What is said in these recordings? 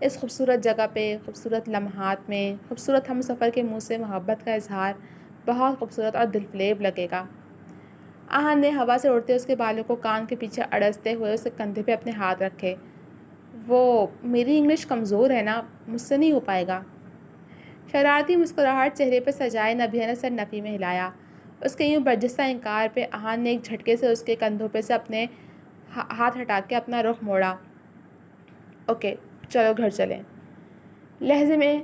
اس خوبصورت جگہ پہ، خوبصورت لمحات میں، خوبصورت ہم سفر کے منہ سے محبت کا اظہار بہت خوبصورت اور دلفریب لگے گا۔ آہن نے ہوا سے اڑتے اس کے بالوں کو کان کے پیچھے اڑستے ہوئے اس کے کندھے پہ اپنے ہاتھ رکھے۔ وہ میری انگلش کمزور ہے نا، مجھ سے نہیں ہو پائے گا۔ شرارتی مسکراہٹ چہرے پہ سجائے نبیہ نے سر نفی میں ہلایا۔ اس کے یوں برجستہ انکار پہ آہن نے ایک جھٹکے سے اس کے کندھوں پہ سے اپنے ہاتھ ہٹا کے اپنا رخ موڑا۔ اوکے، چلو گھر چلیں۔ لہجے میں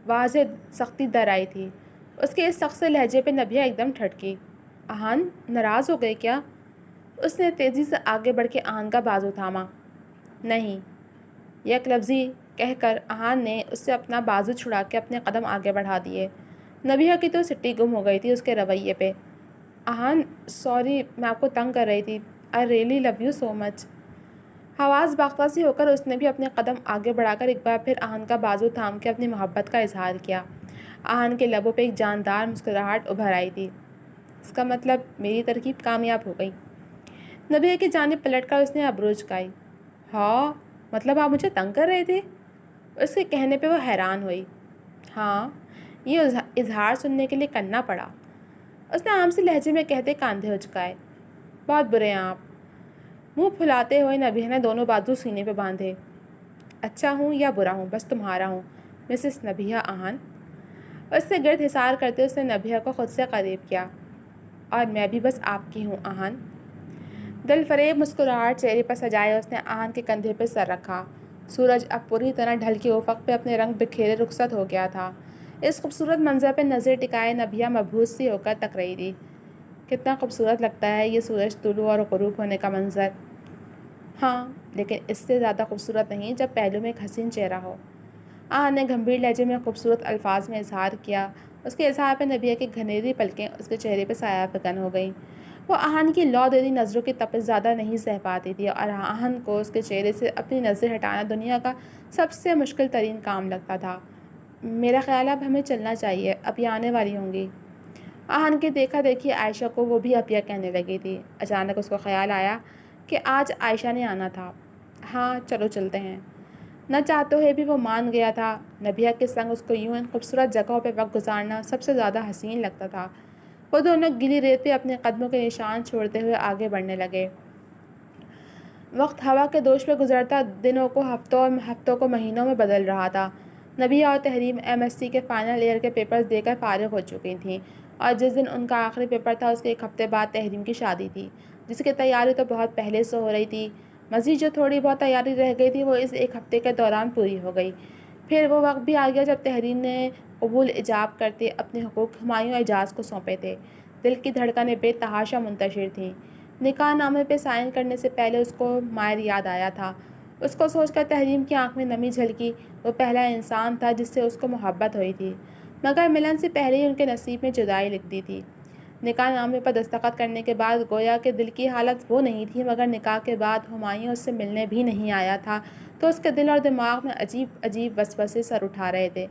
واضح سختی در آئی تھی۔ اس کے اس سخت سے لہجے پہ نبیہ ایک دم ٹھٹکی۔ آہن ناراض ہو گئے کیا؟ اس نے تیزی سے آگے بڑھ کے آہن کا بازو تھاما۔ نہیں، یک لفظی کہہ کر آہن نے اس سے اپنا بازو چھڑا کے اپنے قدم آگے بڑھا دیے۔ نبیہ کی تو سٹی گم ہو گئی تھی اس کے رویے پہ۔ آہن سوری، میں آپ کو تنگ کر رہی تھی۔ I really love you so much. حواس باختہ سی ہو کر اس نے بھی اپنے قدم آگے بڑھا کر ایک بار پھر آہن کا بازو تھام کے اپنی محبت کا اظہار کیا۔ آہن کے لبوں پہ ایک جاندار مسکراہٹ ابھر آئی تھی۔ اس کا مطلب میری ترکیب کامیاب ہو گئی۔ نبیہ کی جانب پلٹ کر اس نے ابرو جھکائی۔ ہاں، مطلب آپ مجھے تنگ کر رہے تھے؟ اس کے کہنے پہ وہ حیران ہوئی۔ ہاں، یہ اظہار سننے کے لیے کرنا پڑا، اس نے عام سے لہجے میں کہتے کاندھے اچکائے۔ بہت برے ہیں آپ۔ منہ پھلاتے ہوئے نبیہ نے دونوں بازو سینے پہ باندھے۔ اچھا ہوں یا برا ہوں، بس تمہارا ہوں، مسز نبیہ آہن۔ اس سے گرد حصار کرتے اس نے نبیہ کو خود سے قریب کیا۔ اور میں بھی بس آپ کی ہوں آہن۔ دل فریب مسکراہٹ چہرے پر سجائے اس نے آہن کے کندھے پہ سر رکھا۔ سورج اب پوری طرح ڈھل کے افق پہ اپنے رنگ بکھیرے رخصت ہو گیا تھا۔ اس خوبصورت منظر پہ نظر ٹکائے نبیہ مبہوت سی ہو کر تک رہی تھی۔ کتنا خوبصورت لگتا ہے یہ سورج طلوع اور غروب ہونے کا منظر۔ ہاں، لیکن اس سے زیادہ خوبصورت نہیں جب پہلو میں ایک حسین چہرہ ہو۔ آہن نے گمبھیر لہجے میں خوبصورت الفاظ میں اظہار کیا۔ اس کے اظہار پہ نبیہ کی گھنیری پلکیں اس کے چہرے پہ سایہ فکن ہو گئیں۔ وہ آہن کی لو دیدی نظروں کی تپش زیادہ نہیں سہ پاتی تھی اور آہن کو اس کے چہرے سے اپنی نظر ہٹانا دنیا کا سب سے مشکل ترین کام لگتا تھا۔ میرا خیال اب ہمیں چلنا چاہیے، اب یہ آنے والی ہوں گی۔ آہن کی دیکھا دیکھی عائشہ کو وہ بھی اب یہ کہنے لگی تھی۔ اچانک اس کو خیال آیا کہ آج عائشہ نے آنا تھا۔ ہاں، چلو چلتے ہیں۔ نہ چاہتے ہوئے بھی وہ مان گیا تھا۔ نبیہ کے سنگ اس کو یوں ان خوبصورت جگہوں پہ وقت گزارنا سب سے زیادہ حسین لگتا تھا۔ وہ دونوں گیلی ریت پہ اپنے قدموں کے نشان چھوڑتے ہوئے آگے بڑھنے لگے۔ وقت ہوا کے دوش پہ گزرتا دنوں کو ہفتوں اور ہفتوں کو مہینوں میں بدل رہا تھا۔ نبیہ اور تحریم MSc کے فائنل ایئر کے پیپرز دے کر فارغ ہو چکی تھیں اور جس دن ان کا آخری پیپر تھا اس کے ایک ہفتے بعد تحریم کی شادی تھی، جس کی تیاری تو بہت پہلے سے ہو رہی تھی۔ مزید جو تھوڑی بہت تیاری رہ گئی تھی وہ اس ایک ہفتے کے دوران پوری ہو گئی۔ پھر وہ وقت بھی آ گیا جب تحریم نے قبول ایجاب کرتے اپنے حقوق ہمایوں اعجاز کو سونپے تھے۔ دل کی دھڑکنیں بے تحاشا منتشر تھیں۔ نکاح نامے پہ سائن کرنے سے پہلے اس کو ماہر یاد آیا تھا۔ اس کو سوچ کر تحریم کی آنکھ میں نمی جھلکی۔ وہ پہلا انسان تھا جس سے اس کو محبت ہوئی تھی، مگر ملن سے پہلے ہی ان کے نصیب میں جدائی لکھ دی تھی۔ نکاح نامے پر دستخط کرنے کے بعد گویا کہ دل کی حالت وہ نہیں تھی، مگر نکاح کے بعد ہمایوں اس سے ملنے بھی نہیں آیا تھا تو اس کے دل اور دماغ میں عجیب عجیب وسوسے سر اٹھا رہے تھے۔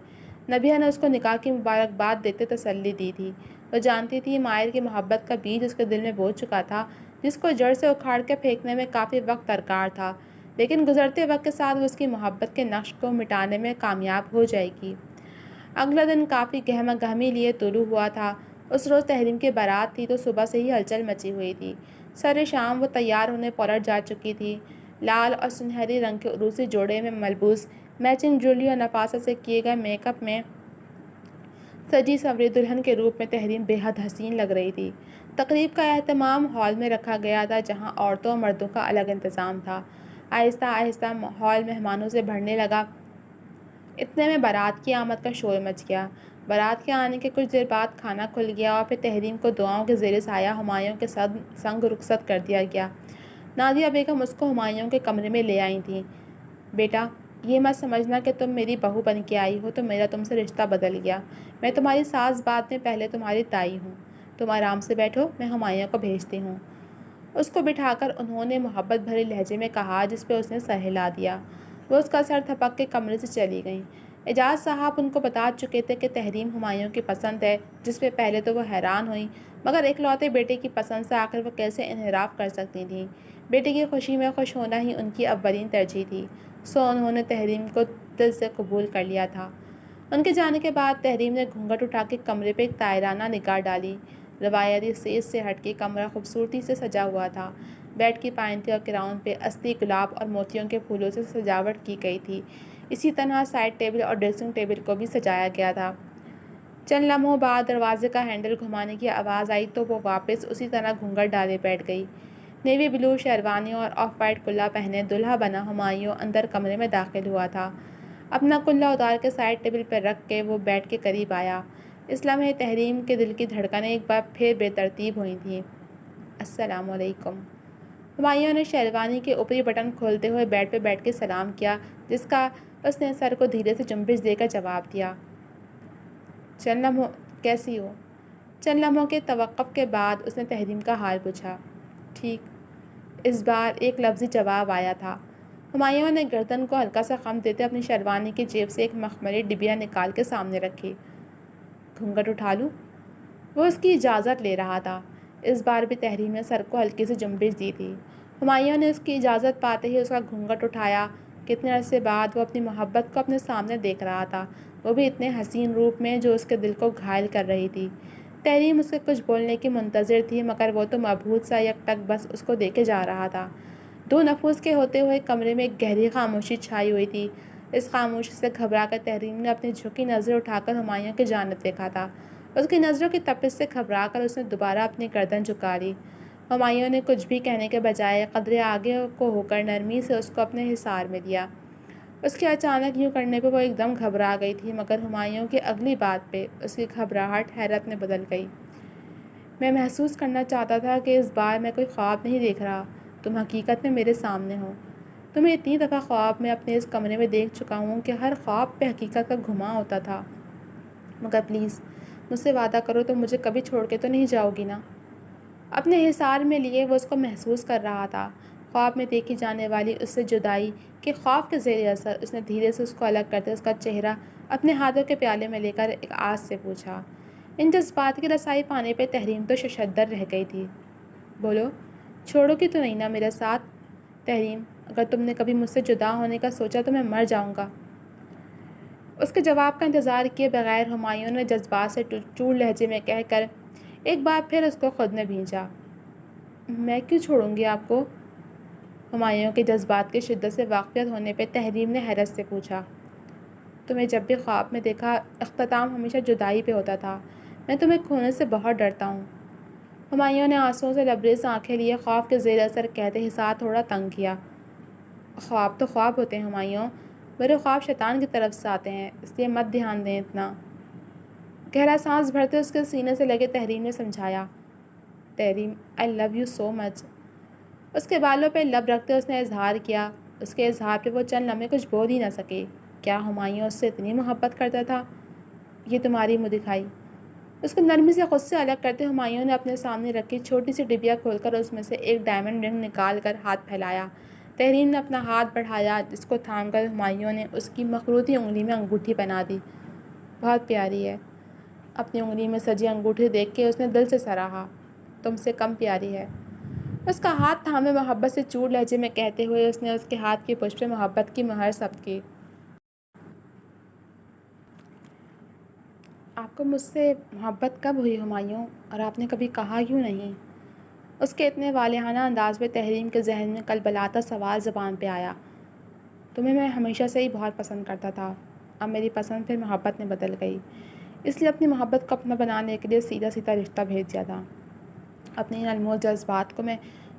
نبیہ نے اس کو نکاح کی مبارکباد دیتے تسلی دی تھی۔ وہ جانتی تھی ماہر کی محبت کا بیج اس کے دل میں بو چکا تھا، جس کو جڑ سے اکھاڑ کے پھینکنے میں کافی وقت درکار تھا، لیکن گزرتے وقت کے ساتھ وہ اس کی محبت کے نقش کو مٹانے میں کامیاب ہو جائے گی۔ اگلا دن کافی گہما گہمی لیے طلوع ہوا تھا۔ اس روز تحریم کی بارات تھی تو صبح سے ہی ہلچل مچی ہوئی تھی۔ سر شام وہ تیار ہونے پلٹ جا چکی تھی۔ لال اور سنہری رنگ کے عروسی جوڑے میں ملبوس میچنگ جولی اور نفاست سے کیے گئے میک اپ میں سجی سنوری دلہن کے روپ میں تحریم بے حد حسین لگ رہی تھی۔ تقریب کا اہتمام ہال میں رکھا گیا تھا جہاں عورتوں اور مردوں کا الگ انتظام تھا۔ آہستہ آہستہ ہال مہمانوں سے بھرنے لگا۔ اتنے میں بارات کی آمد کا شور مچ گیا۔ بارات کے آنے کے کچھ دیر بعد کھانا کھل گیا اور پھر تحریم کو دعاؤں کے زیر سایہ ہمایوں کے سنگ رخصت کر دیا گیا۔ نادیہ بیگم اس کو ہمایوں کے کمرے میں لے آئی تھیں۔ بیٹا، یہ مت سمجھنا کہ تم میری بہو بن کے آئی ہو تو میرا تم سے رشتہ بدل گیا۔ میں تمہاری ساس بات میں پہلے تمہاری تائی ہوں۔ تم آرام سے بیٹھو، میں ہمایوں کو بھیجتی ہوں۔ اس کو بٹھا کر انہوں نے محبت بھرے لہجے میں کہا جس پہ اس نے سر ہلا دیا۔ وہ اس کا سر تھپک کے کمرے سے چلی گئیں۔ اعجاز صاحب ان کو بتا چکے تھے کہ تحریم ہمایوں کی پسند ہے، جس پہ پہلے تو وہ حیران ہوئیں، مگر اکلوتے بیٹے کی پسند سے آخر وہ کیسے انحراف کر سکتی تھیں۔ بیٹے کی خوشی میں خوش ہونا ہی ان کی اولین ترجیح تھی، سو انہوں نے تحریم کو دل سے قبول کر لیا تھا۔ ان کے جانے کے بعد تحریم نے گھونگھٹ اٹھا کے کمرے پہ ایک طائرانہ نگاہ ڈالی۔ روایتی سیج سے ہٹ کے کمرہ خوبصورتی سے سجا ہوا تھا۔ بیڈ کی پائنتی اور کراؤن پہ اصلی گلاب اور موتیوں کے پھولوں سے سجاوٹ کی گئی تھی۔ اسی طرح سائڈ ٹیبل اور ڈریسنگ ٹیبل کو بھی سجایا گیا تھا۔ چند لمحوں بعد دروازے کا ہینڈل گھمانے کی آواز آئی تو وہ واپس اسی طرح گھونگھٹ ڈالے بیٹھ گئی۔ نیوی بلو شیروانی اور آف وائٹ کلا پہنے دلہا بنا ہمایوں اندر کمرے میں داخل ہوا تھا۔ اپنا کلا اتار کے سائڈ ٹیبل پر رکھ کے وہ بیڈ کے قریب آیا۔ اس لمحے تحریم کے دل کی دھڑکنیں ایک بار پھر بے ترتیب ہوئی تھیں۔ السلام علیکم۔ ہمایوں نے شیروانی کے اوپری بٹن کھولتے ہوئے بیڈ پہ بیٹھ کے سلام کیا، جس کا اس نے سر کو دھیرے سے جنبش دے کر جواب دیا۔ کیسی ہو؟ چند لمحوں کے توقف کے بعد اس نے تحریم کا حال پوچھا۔ ٹھیک۔ اس بار ایک لفظی جواب آیا تھا۔ ہمایوں نے گردن کو ہلکا سا خم دیتے اپنی شیروانی کی جیب سے ایک مخملی ڈبیا نکال کے سامنے رکھی۔ گھونگھٹ اٹھا لوں؟ وہ اس کی اجازت لے رہا تھا۔ اس بار بھی تحریم نے سر کو ہلکی سی جنبش دی تھی۔ ہمایوں نے اس کی اجازت پاتے ہی اس کا گھونگھٹ اٹھایا۔ کتنے عرصے بعد وہ اپنی محبت کو اپنے سامنے دیکھ رہا تھا، وہ بھی اتنے حسین روپ میں جو اس کے دل کو گھائل کر رہی تھی۔ تحریم اس کے کچھ بولنے کی منتظر تھی، مگر وہ تو مبہوت سا یک ٹک بس اس کو دیکھے جا رہا تھا۔ دو نفوس کے ہوتے ہوئے کمرے میں ایک گہری خاموشی چھائی ہوئی تھی۔ اس خاموشی سے گھبرا کر تحریم نے اپنی جھکی نظر اٹھا کر ہمایوں کی جانب دیکھا تھا۔ اس کی نظروں کی تپش سے گھبرا کر اس نے دوبارہ اپنی گردن جھکا لی۔ ہمایوں نے کچھ بھی کہنے کے بجائے قدرے آگے کو ہو کر نرمی سے اس کو اپنے حصار میں لیا۔ اس کے اچانک یوں کرنے پہ وہ ایک دم گھبرا گئی تھی، مگر ہمایوں کی اگلی بات پہ اس کی گھبراہٹ حیرت میں بدل گئی۔ میں محسوس کرنا چاہتا تھا کہ اس بار میں کوئی خواب نہیں دیکھ رہا، تم حقیقت میں میرے سامنے ہو۔ تمہیں اتنی دفعہ خواب میں اپنے اس کمرے میں دیکھ چکا ہوں کہ ہر خواب پہ حقیقت کا گھما ہوتا تھا، مگر پلیز مجھ سے وعدہ کرو تم مجھے کبھی چھوڑ کے تو نہیں جاؤ گی نا؟ اپنے حصار میں لیے وہ اس کو محسوس کر رہا تھا، خواب میں دیکھی جانے والی اس سے جدائی کے خوف کے زیر اثر۔ اس نے دھیرے سے اس کو الگ کرتے اس کا چہرہ اپنے ہاتھوں کے پیالے میں لے کر ایک آس سے پوچھا۔ ان جذبات کی رسائی پانے پہ تحریم تو ششدر رہ گئی تھی۔ بولو، چھوڑو گی تو نہیں نا میرا ساتھ؟ تحریم، اگر تم نے کبھی مجھ سے جدا ہونے کا سوچا تو میں مر جاؤں گا۔ اس کے جواب کا انتظار کیے بغیر ہمایوں نے جذبات سے چور لہجے میں کہہ کر ایک بار پھر اس کو خود میں بھینچا۔ میں کیوں چھوڑوں گی آپ کو؟ ہمایوں کے جذبات کی شدت سے واقفیت ہونے پہ تحریم نے حیرت سے پوچھا۔ تمہیں جب بھی خواب میں دیکھا اختتام ہمیشہ جدائی پہ ہوتا تھا، میں تمہیں کھونے سے بہت ڈرتا ہوں۔ ہمایوں نے آنسوؤں سے لبریز آنکھیں لیے خوف کے زیر اثر کہتے ہی ساتھ تھوڑا تنگ کیا۔ خواب تو خواب ہوتے ہیں ہمایوں، میرے خواب شیطان کی طرف سے آتے ہیں، اس لیے مت دھیان دیں اتنا۔ گہرا سانس بھرتے اس کے سینے سے لگے تحریم نے سمجھایا۔ تحریم، آئی لو یو سو مچ۔ اس کے بالوں پہ لب رکھتے اس نے اظہار کیا۔ اس کے اظہار پہ وہ چند لمحے کچھ بول ہی نہ سکے۔ کیا ہمایوں اس سے اتنی محبت کرتا تھا؟ یہ تمہاری منہ دکھائی۔ اس کو نرمی سے خود سے الگ کرتے ہمایوں نے اپنے سامنے رکھی چھوٹی سی ڈبیا کھول کر اس میں سے ایک ڈائمنڈ رنگ نکال کر ہاتھ پھیلایا۔ تحریم نے اپنا ہاتھ بڑھایا، جس کو تھام کر ہمایوں نے اس کی مخروطی انگلی میں انگوٹھی پہنا دی۔ بہت پیاری ہے۔ اپنی انگلی میں سجی انگوٹھی دیکھ کے اس نے دل سے سراہا۔ تم سے کم پیاری ہے۔ اس کا ہاتھ تھامے محبت سے چور لہجے میں کہتے ہوئے اس نے اس کے ہاتھ کی پشت پہ محبت کی مہر ثبت کی۔ آپ کو مجھ سے محبت کب ہوئی ہمایوں، اور آپ نے کبھی کہا کیوں نہیں؟ اس کے اتنے والہانہ انداز میں تحریم کے ذہن میں کلبلاتا سوال زبان پہ آیا۔ تمہیں میں ہمیشہ سے ہی بہت پسند کرتا تھا، اب میری پسند پھر محبت میں بدل گئی، اس لیے اپنی محبت کو اپنا بنانے کے لیے سیدھا سیدھا رشتہ بھیج دیا تھا۔ اپنے ان انمول جذبات کو میں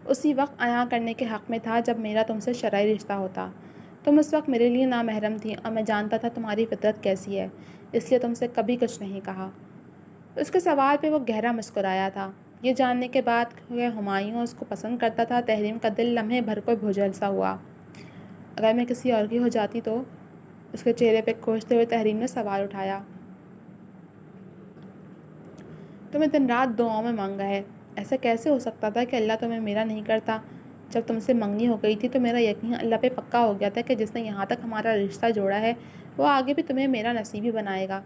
اسی وقت عیاں کرنے کے حق میں تھا جب میرا تم سے شرعی رشتہ ہوتا۔ تم اس وقت میرے لیے نامحرم تھی اور میں جانتا تھا تمہاری فطرت کیسی ہے، اس لیے تم سے کبھی کچھ نہیں کہا۔ اس کے سوال پہ وہ گہرا مسکرایا تھا۔ یہ جاننے کے بعد کہ ہمایوں اس کو پسند کرتا تھا، تحریم کا دل لمحے بھر کو بھوجھل سا ہوا۔ اگر میں کسی اور کی ہو جاتی تو؟ اس کے چہرے پہ کھوجتے ہوئے تحریم نے سوال اٹھایا۔ تمہیں دن رات دعاؤں میں مانگا ہے، ایسا کیسے ہو سکتا تھا کہ اللہ تمہیں میرا نہیں کرتا؟ جب تم سے منگنی ہو گئی تھی تو میرا یقین اللہ پہ پکا ہو گیا تھا کہ جس نے یہاں تک ہمارا رشتہ جوڑا ہے وہ آگے بھی تمہیں میرا نصیبی بنائے گا۔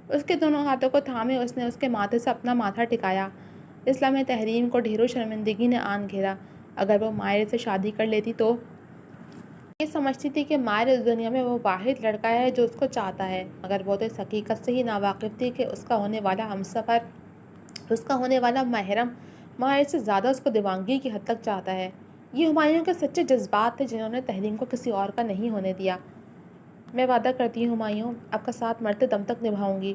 اس کے دونوں ہاتھوں کو تھامے اس نے اس کے ماتھے سے اپنا ماتھا ٹکایا۔ اس لمحے تحریم کو ڈھیروں شرمندگی نے آن گھیرا۔ اگر وہ ماہر سے شادی کر لیتی تو؟ یہ سمجھتی تھی کہ ماہر اس دنیا میں وہ واحد لڑکا ہے جو اس کو چاہتا ہے، مگر وہ تو اس حقیقت سے ہی ناواقف تھی کہ اس کا ہونے والا ہمسفر، اس کا ہونے والا محرم ماہر سے زیادہ اس کو دیوانگی کی حد تک چاہتا ہے۔ یہ ہمایوں کے سچے جذبات تھے جنہوں نے تحریم کو کسی اور کا نہیں ہونے دیا۔ میں وعدہ کرتی ہوں ہمایوں، آپ کا ساتھ مرتے دم تک نبھاؤں گی۔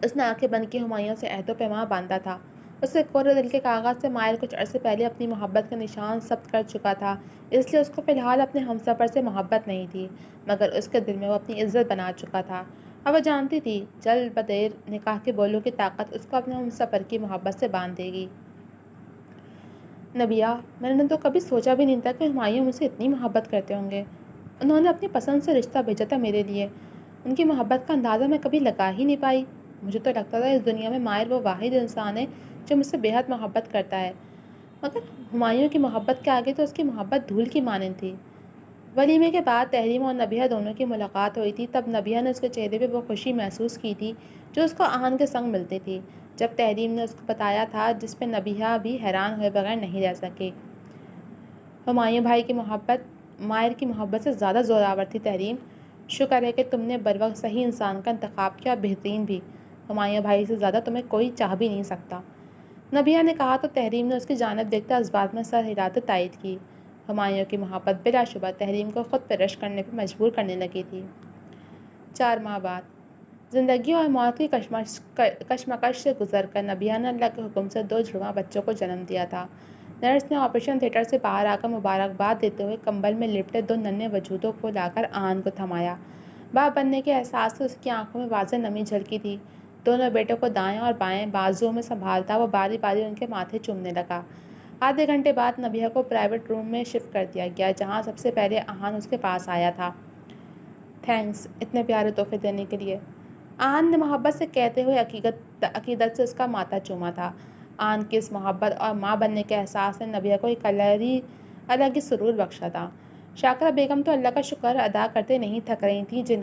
اس نے آنکھیں بند کی ہمایوں سے عہد و پیمان باندھا تھا۔ اس کے کورے دل کے کاغذ سے ماہر کچھ عرصے پہلے اپنی محبت کا نشان ثبت کر چکا تھا، اس لیے اس کو فی الحال اپنے ہمسفر سے محبت نہیں تھی، مگر اس کے دل میں وہ اپنی عزت بنا چکا تھا، اور وہ جانتی تھی جلد بدیر نکاح کے بولوں کی طاقت اس کو اپنے ہمسفر کی محبت سے باندھ دے گی۔ نبیہ، میں نے تو کبھی سوچا بھی نہیں تھا کہ ہمایوں مجھ سے اتنی محبت کرتے ہوں گے۔ انہوں نے اپنی پسند سے رشتہ بھیجا تھا میرے لیے، ان کی محبت کا اندازہ میں کبھی لگا ہی نہیں پائی۔ مجھے تو لگتا تھا اس دنیا میں ماہر وہ واحد انسان ہے جو مجھ سے بے حد محبت کرتا ہے، مگر ہمایوں کی محبت کے آگے تو اس کی محبت دھول کی مانند تھی۔ ولیمے کے بعد تحریم اور نبیہ دونوں کی ملاقات ہوئی تھی، تب نبیہ نے اس کے چہرے پہ وہ خوشی محسوس کی تھی جو اس کو آہن کے سنگ ملتی تھی جب تحریم نے اس کو بتایا تھا، جس پہ نبیہ بھی حیران ہوئے بغیر نہیں رہ سکی۔ ہمایوں بھائی کی محبت ماہر کی محبت سے زیادہ زوراور تھی تحریم۔ شکر ہے کہ تم نے بروقت صحیح انسان کا انتخاب کیا، بہترین بھی۔ ہمایوں بھائی سے زیادہ تمہیں کوئی چاہ بھی نہیں سکتا، نبیہ نے کہا تو تحریم نے اس کی جانب دیکھتے اس بات میں سر ہلاتے تائید کی۔ ہمایوں کی محبت بلا شبہ تحریم کو خود پہ رشک کرنے پہ مجبور کرنے لگی تھی۔ 4 ماہ بعد زندگی اور موت کی کشمکش سے گزر کر نبیہ نے اللہ کے حکم سے 2 جڑواں بچوں کو جنم دیا تھا۔ نرس نے آپریشن تھیٹر سے باہر آ کر مبارکباد دیتے ہوئے کمبل میں لپٹے 2 ننھے وجودوں کو لا کر آہن کو تھمایا۔ باپ بننے کے احساس سے اس کی آنکھوں میں واضح نمی جھلکی تھی۔ دونوں بیٹوں کو دائیں اور بائیں بازوؤں میں سنبھالتا وہ باری باری ان کے ماتھے چومنے لگا۔ آدھے گھنٹے بعد نبیہ کو پرائیویٹ روم میں شفٹ کر دیا گیا، جہاں سب سے پہلے آہن اس کے پاس آیا تھا۔ تھینکس اتنے پیارے تحفے دینے کے لیے، آہن نے محبت سے کہتے ہوئے عقیدت سے اس کا ماتھا چوما تھا۔ آہن کی اس محبت اور ماں بننے کے احساس نے نبیہ کو ایک الگ ہی سرور بخشا تھا۔ شاکرہ بیگم تو اللہ کا شکر ادا کرتے نہیں تھک رہی تھیں جس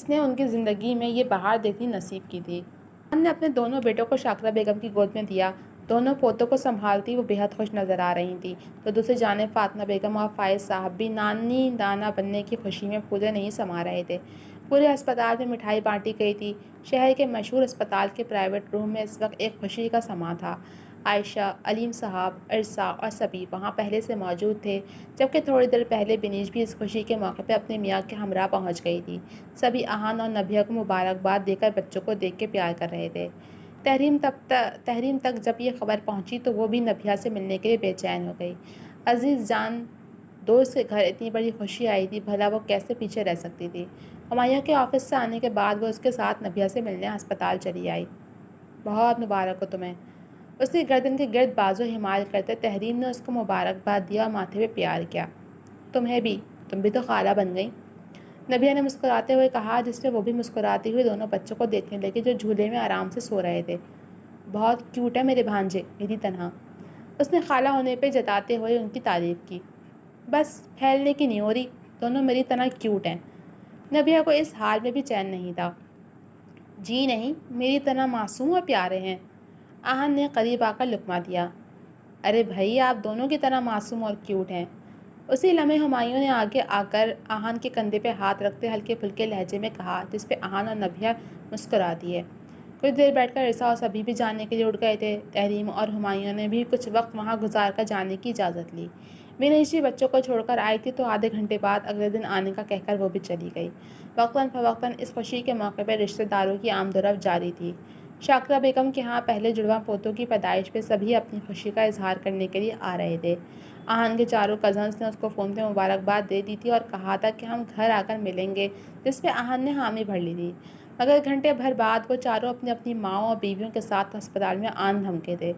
نے ان کی زندگی میں یہ بہار دیکھنی نصیب کی تھی۔ آہن نے اپنے دونوں بیٹوں کو شاکرہ بیگم کی گود میں دیا۔ دونوں پوتوں کو سنبھالتی وہ بے حد خوش نظر آ رہی تھیں، تو دوسری جانب فاطمہ بیگم اور فائز صاحب بھی نانی دانا بننے کی خوشی میں پھولے نہیں سما رہے تھے۔ پورے اسپتال میں مٹھائی بانٹی گئی تھی۔ شہر کے مشہور اسپتال کے پرائیویٹ روم میں اس وقت ایک خوشی کا سما تھا۔ عائشہ، علیم صاحب، عرصہ اور سبی وہاں پہلے سے موجود تھے، جبکہ تھوڑی دیر پہلے بنیش بھی اس خوشی کے موقع پہ اپنے میاں کے ہمراہ پہنچ گئی تھی۔ سبھی آہن اور نبیہ کو مبارکباد دے کر بچوں کو دیکھ کے پیار کر رہے تھے۔ تحریم تک جب یہ خبر پہنچی تو وہ بھی نبیہ سے ملنے کے لیے بے چین ہو گئی۔ عزیز جان دوست کے گھر اتنی بڑی خوشی آئی تھی، بھلا وہ کیسے پیچھے رہ سکتی تھی۔ ہمایوں کے آفس سے آنے کے بعد وہ اس کے ساتھ نبیہ سے ملنے ہسپتال چلی آئی۔ بہت مبارک ہو تمہیں، اس کی گردن کے گرد بازو ہمال کرتے تحریم نے اس کو مبارکباد دیا اور ماتھے پہ پیار کیا۔ تمہیں بھی، تم بھی تو خالہ بن گئی، نبیہ نے مسکراتے ہوئے کہا، جس پہ وہ بھی مسکراتی ہوئی دونوں بچوں کو دیکھنے لگی جو جھولے میں آرام سے سو رہے تھے۔ بہت کیوٹ ہے میرے بھانجے، میری طرح، اس نے خالہ ہونے پہ جتاتے ہوئے ان کی تعریف کی۔ بس پھیلنے کی نہیں ہو رہی، دونوں میری طرح کیوٹ ہیں۔ نبیہ کو اس حال میں بھی چین نہیں تھا۔ جی نہیں، میری طرح معصوم اور پیارے ہیں، آہن نے قریب آ کر لقمہ دیا۔ ارے بھائی، آپ دونوں کی طرح معصوم اور کیوٹ ہیں، اسی لمحے ہمایوں نے آگے آ کر آہن کے کندھے پہ ہاتھ رکھتے ہلکے پھلکے لہجے میں کہا، جس پہ آہن اور نبیہ مسکرا دیے۔ کچھ دیر بیٹھ کر عرصہ اور سبھی بھی جانے کے لیے اٹھ گئے تھے۔ تحریم اور ہمایوں نے بھی کچھ وقت وہاں گزار کر جانے کی اجازت لی۔ بنیش بچوں کو چھوڑ کر آئی تھی تو آدھے گھنٹے بعد اگلے دن آنے کا کہہ کر وہ بھی چلی گئی۔ وقتاً فوقتاً اس خوشی کے موقع پہ رشتہ داروں کی آمد و رفت جاری تھی۔ شاکرہ بیگم کے ہاں پہلے جڑواں پوتوں کی پیدائش پہ سبھی اپنی خوشی کا اظہار کرنے کے لیے آ رہے تھے۔ آہن کے چاروں کزنس نے اس کو فون پہ مبارکباد دے دی تھی اور کہا تھا کہ ہم گھر آ کر ملیں گے، جس پہ آہن نے حامی بھر لی تھی، مگر گھنٹے بھر بعد وہ چاروں اپنی اپنی ماؤں اور بیویوں کے ساتھ ہسپتال میں آن دھمکے تھے۔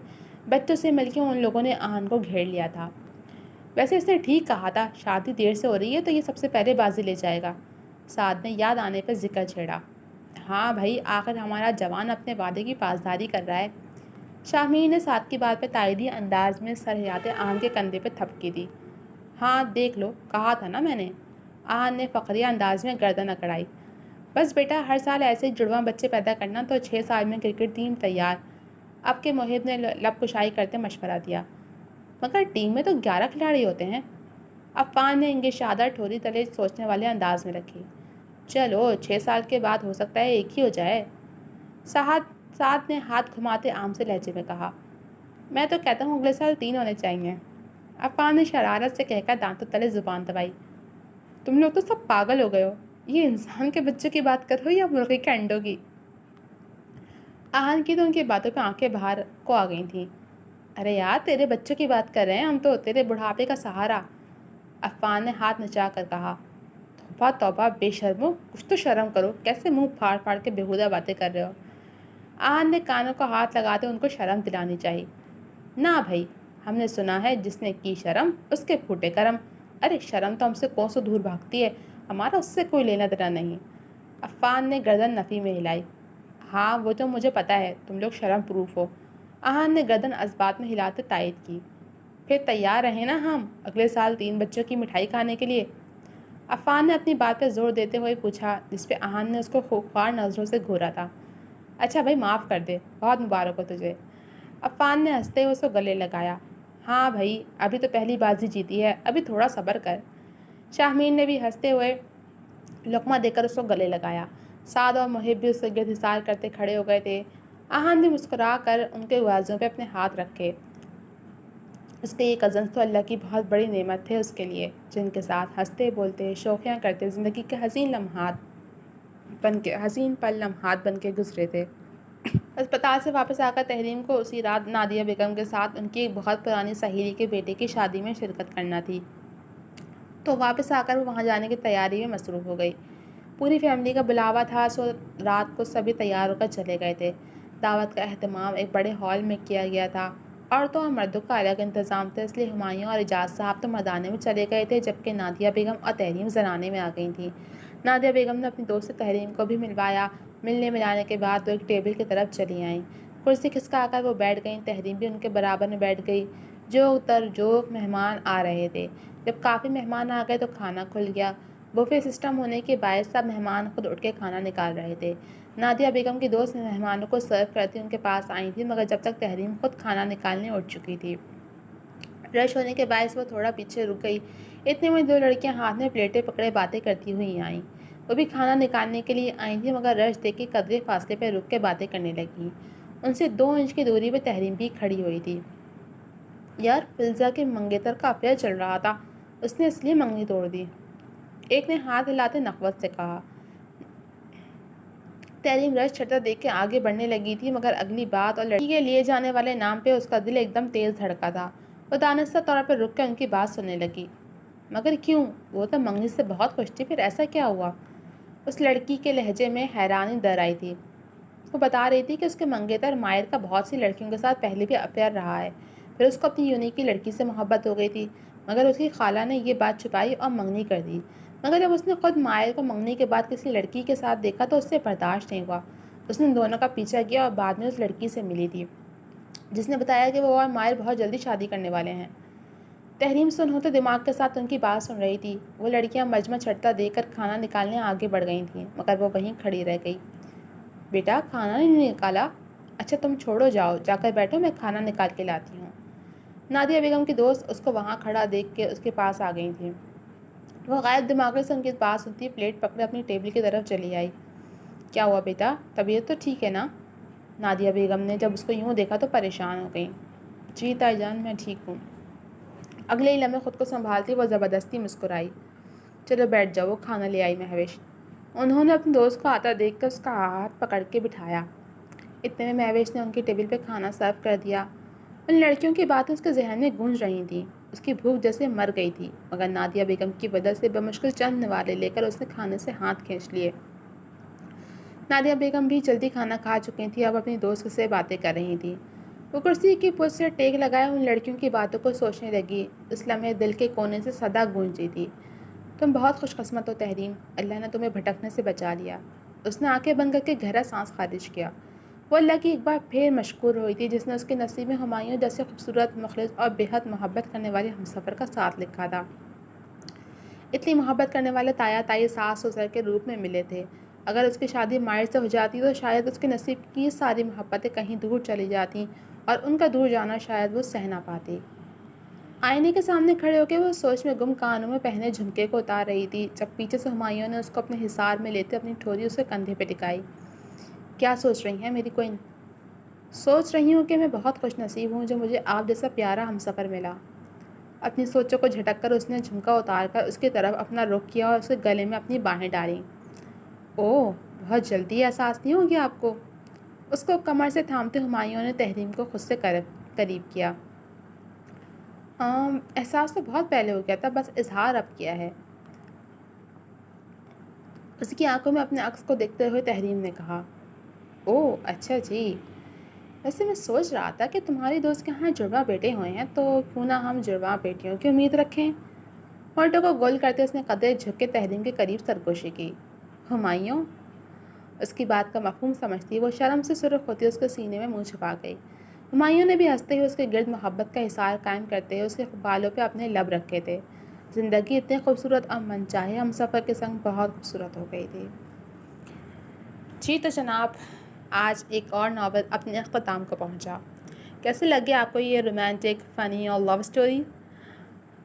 بچوں سے مل کے ان لوگوں نے آہن کو گھیر لیا تھا۔ ویسے اس نے ٹھیک کہا تھا، شادی دیر سے ہو رہی ہے تو یہ سب سے پہلے بازی لے جائے گا، سعد نے یاد آنے پر ذکر چھیڑا۔ ہاں بھائی، آخر ہمارا جوان اپنے وعدے کی پاسداری کر رہا ہے۔ شاہمیر نے سعد کی بات پہ تائیدی انداز میں سر ہلاتے آہن کے کندھے پہ تھپکی دی۔ ہاں دیکھ لو، کہا تھا نا میں نے، آہن نے فخریہ انداز میں گردن اکڑائی۔ بس بیٹا، ہر سال ایسے ہی جڑواں بچے پیدا کرنا تو 6 سال میں کرکٹ ٹیم تیار، اب کے محب نے لب کشائی کرتے مشورہ دیا۔ مگر ٹیم میں تو 11 کھلاڑی ہوتے ہیں۔ عفان نے انگی شادہ ٹھوری تلے سوچنے والے انداز میں رکھی۔ چلو 6 سال کے بعد ہو سکتا ہے ایک ہی ہو جائے۔ سعد نے ہاتھ گھماتے عام سے لہجے میں کہا۔ میں تو کہتا ہوں اگلے سال 3 ہونے چاہیے۔ عفان نے شرارت سے کہہ کر دانتوں تلے زبان دبائی۔ تم لوگ تو سب پاگل ہو گئے ہو، یہ انسان کے بچوں کی بات کر رہے ہو یا مرغی کے انڈوں کی؟ آہن کی تو ان کی باتوں پہ آنکھیں باہر کو آ گئی تھیں۔ ارے یار تیرے بچوں کی بات کر رہے ہیں ہم تو، تیرے بڑھاپے کا سہارا۔ عفان نے ہاتھ نچا کر کہا۔ توبہ توبہ بے شرمو، کچھ تو شرم کرو، کیسے منہ پھاڑ پھاڑ کے بےہودہ باتیں کر رہے ہو؟ آہن نے کانوں کو ہاتھ لگاتے ان کو شرم دلانی چاہیے۔ نہ بھائی، ہم نے سنا ہے جس نے کی شرم اس کے پھوٹے کرم۔ ارے شرم تو ہم سے کون سو دور بھاگتی ہے، ہمارا اس سے کوئی لینا دینا نہیں۔ عفان نے گردن نفی میں ہلائی۔ ہاں وہ تو مجھے پتا ہے، تم لوگ شرم پروف ہو۔ آہن نے گردن اسبات میں ہلاتے تائید کی۔ پھر تیار رہیں نا ہم اگلے سال 3 بچوں کی مٹھائی کھانے کے لیے؟ عفان نے اپنی بات پہ زور دیتے ہوئے پوچھا، جس پہ آہن نے اس کو خوفار نظروں سے گھورا تھا۔ اچھا بھائی معاف کر دے، بہت مبارک ہو تجھے۔ عفان نے ہنستے ہوئے اس کو گلے لگایا۔ ہاں بھائی ابھی تو پہلی بازی جیتی ہے، ابھی تھوڑا صبر کر۔ شاہمین نے بھی ہنستے ہوئے لقمہ دے کر اس کو گلے لگایا۔ سعد اور محب بھی اس سے گرد حسار کرتے کھڑے ہو گئے تھے۔ آہن نے مسکرا کر ان کے بازوؤں پہ اپنے ہاتھ رکھے۔ اس کے یہ کزنس تو اللہ کی بہت بڑی نعمت تھے اس کے لیے، جن کے ساتھ ہنستے بولتے شوخیاں کرتے زندگی کے حسین پل لمحات بن کے گزرے تھے۔ اسپتال سے واپس آ کر تحریم کو اسی رات نادیہ بیگم کے ساتھ ان کی ایک بہت پرانی سہیلی کے بیٹے کی شادی میں شرکت کرنا تھی، تو واپس آ کر وہ وہاں جانے کی تیاری میں مصروف ہو گئی۔ پوری فیملی کا بلاوا تھا، سو رات کو سبھی تیار ہو کر چلے گئے تھے۔ دعوت کا اہتمام ایک بڑے ہال میں کیا گیا تھا۔ عورتوں اور مردوں کا الگ انتظام تھا، اس لیے ہمایوں اور اعجاز صاحب تو مردانے میں چلے گئے تھے، جبکہ نادیہ بیگم اور تحریم زنانے میں آ گئی تھیں۔ نادیہ بیگم نے اپنی دوست تحریم کو بھی ملوایا۔ ملنے ملانے کے بعد وہ ایک ٹیبل کی طرف چلی آئیں۔ کرسی کھسکا کر وہ بیٹھ گئیں۔ تحریم بھی ان کے برابر میں بیٹھ گئی۔ جوک تر جوک مہمان آ رہے تھے۔ جب کافی مہمان آ گئے تو کھانا کھل گیا۔ بوفے سسٹم ہونے کے باعث سب مہمان خود اٹھ کے کھانا نکال رہے تھے۔ نادیہ بیگم کی دوست مہمانوں کو سرو کرتی ان کے پاس آئی تھیں، مگر جب تک تحریم خود کھانا نکالنے اٹھ چکی تھی۔ رش ہونے کے باعث وہ تھوڑا پیچھے رک گئی۔ اتنے میں 2 لڑکیاں ہاتھ میں پلیٹیں پکڑے باتیں کرتی ہوئی آئیں۔ وہ بھی کھانا نکالنے کے لیے آئی تھیں، مگر رش دیکھ کے قدرے فاصلے پہ رک کے باتیں کرنے لگیں۔ ان سے 2 انچ کی دوری پہ تحریم بھی کھڑی ہوئی تھی۔ یار فلزا کے منگیتر کا افیئر چل رہا تھا، اس نے اس لیے منگنی توڑ دی، ایک نے ہاتھ ہلاتے نخوت سے کہا۔ تحریم رش چھٹا دیکھ کے آگے بڑھنے لگی تھی، مگر اگلی بات اور لڑکی کے لیے جانے والے نام پہ اس کا دل ایک دم تیز دھڑکا تھا۔ وہ دانستہ طور پر رک کے ان کی بات سننے لگی۔ مگر کیوں؟ وہ تو منگنی سے بہت خوش تھی، پھر ایسا کیا ہوا؟ اس لڑکی کے لہجے میں حیرانی در آئی تھی۔ وہ بتا رہی تھی کہ اس کے منگیتر ماہر کا بہت سی لڑکیوں کے ساتھ پہلے بھی افیئر رہا ہے، پھر اس کو اپنی یونی کی لڑکی سے محبت ہو گئی تھی، مگر اس کی خالہ نے یہ بات چھپائی اور منگنی کر دی۔ مگر جب اس نے خود ماہر کو منگنی کے بعد کسی لڑکی کے ساتھ دیکھا تو اس سے برداشت نہیں ہوا۔ اس نے دونوں کا پیچھا کیا اور بعد میں اس لڑکی سے ملی تھی، جس نے بتایا کہ وہ اور ماہر بہت جلدی شادی کرنے والے ہیں۔ تحریم سن ہوتے دماغ کے ساتھ ان کی بات سن رہی تھی۔ وہ لڑکیاں مجمع چھٹتا دیکھ کر کھانا نکالنے آگے بڑھ گئی تھیں، مگر وہ وہیں کھڑی رہ گئی۔ بیٹا کھانا نہیں نکالا؟ اچھا تم چھوڑو، جاؤ جا کر بیٹھو، میں کھانا نکال کے لاتی ہوں۔ نادیہ بیگم کی دوست اس کو وہاں کھڑا دیکھ کے اس کے پاس آ گئی تھیں۔ وہ غائب دماغی سے ان کی بات سنتی پلیٹ پکڑے اپنی ٹیبل کی طرف چلی آئی۔ کیا ہوا بیٹا، طبیعت تو ٹھیک ہے نا؟ نادیہ بیگم نے جب اس کو یوں دیکھا تو پریشان ہو گئیں۔ جی تائی جان میں ٹھیک ہوں۔ اگلے ہی لمحے خود کو سنبھالتی وہ زبردستی مسکرائی۔ چلو بیٹھ جاؤ، وہ کھانا لے آئی مہوش۔ انہوں نے اپنے دوست کو آتا دیکھ کر اس کا ہاتھ پکڑ کے بٹھایا۔ اتنے میں مہوش نے ان کی ٹیبل پہ کھانا سرو کر دیا۔ ان لڑکیوں کی باتیں اس کے ذہن میں گونج رہی تھیں۔ اس کی بھوک جیسے مر گئی تھی، مگر نادیہ بیگم کی وجہ سے بمشکل چند نوالے لے کر اس نے کھانے سے ہاتھ کھینچ لیے۔ نادیہ بیگم بھی جلدی کھانا کھا چکی تھی، اب اپنی دوست سے باتیں کر رہی تھی۔ وہ کرسی کی پشت سے ٹیک لگائے ان لڑکیوں کی باتوں کو سوچنے لگی۔ اس لمحے دل کے کونے سے صدا گونجی تھی، تم بہت خوش قسمت ہو تحریم، اللہ نے تمہیں بھٹکنے سے بچا لیا۔ اس نے آنکھیں بند کر کے گہرا سانس خارج کیا۔ وہ اللہ کی ایک بار پھر مشکور ہوئی تھی جس نے اس کے نصیب میں ہمایوں جیسے خوبصورت، مخلص اور بے حد محبت کرنے والے ہمسفر کا ساتھ لکھا تھا۔ اتنی محبت کرنے والے تایا تائی ساس سسر کے روپ میں ملے تھے۔ اگر اس کی شادی ماہر سے ہو جاتی تو شاید اس کے نصیب کی ساری محبتیں کہیں دور چلی جاتی اور ان کا دور جانا شاید وہ سہ نہ پاتی۔ آئینے کے سامنے کھڑے ہو کے وہ سوچ میں گم کانوں میں پہنے جھمکے کو اتار رہی تھی جب پیچھے سے ہمایوں نے اس کو اپنے حصار میں لیتے اپنی ٹھوری اسے کندھے پہ ٹکائی۔ کیا سوچ رہی ہیں میری کوئن؟ سوچ رہی ہوں کہ میں بہت خوش نصیب ہوں جو مجھے آپ جیسا پیارا ہمسفر ملا۔ اپنی سوچوں کو جھٹک کر اس نے جھمکا اتار کر اس کی طرف اپنا رخ کیا اور اس کے گلے میں اپنی باہیں ڈالیں۔ اوہ، بہت جلدی احساس نہیں ہو گیا آپ کو؟ اس کو کمر سے تھامتے ہمایوں نے تحریم کو خود سے قریب کیا۔ احساس تو بہت پہلے ہو گیا تھا، بس اظہار اب کیا ہے۔ اس کی آنکھوں میں اپنے عکس کو دیکھتے ہوئے تحریم نے کہا۔ اوہ اچھا جی، ویسے میں سوچ رہا تھا کہ تمہاری دوست کے ہاں جڑواں بیٹے ہوئے ہیں تو کیوں نہ ہم جڑواں بیٹیوں کی امید رکھیں۔ ہونٹوں کو گول کرتے اس نے قدرے جھک کے تحریم کے قریب سرگوشی کی۔ ہمایوں؟ اس کی بات کا مفہوم سمجھتی وہ شرم سے سرخ ہوتی اس کے سینے میں منہ چھپا گئی۔ ہمایوں نے بھی ہنستے ہوئے اس کے گرد محبت کا حصار قائم کرتے ہوئے اس کے بالوں پہ اپنے لب رکھے تھے۔ زندگی اتنے خوبصورت اور من چاہے ہم سفر کے سنگ بہت خوبصورت ہو گئی تھی۔ جی تو جناب، آج ایک اور ناول اپنے اختتام کو پہنچا۔ کیسے لگے آپ کو یہ رومانٹک، فنی اور لو سٹوری؟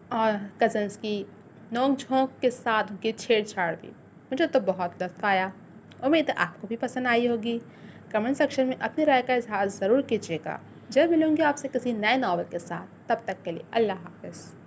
اور کزنس کی نوک جھونک کے ساتھ ان کی چھیڑ چھاڑ بھی مجھے تو بہت لطف آیا۔ امید ہے آپ کو بھی پسند آئی ہوگی۔ کمنٹ سیکشن میں اپنی رائے کا اظہار ضرور کیجیے گا۔ جب ملوں گی آپ سے کسی نئے ناول کے ساتھ، تب تک کے لیے اللہ حافظ۔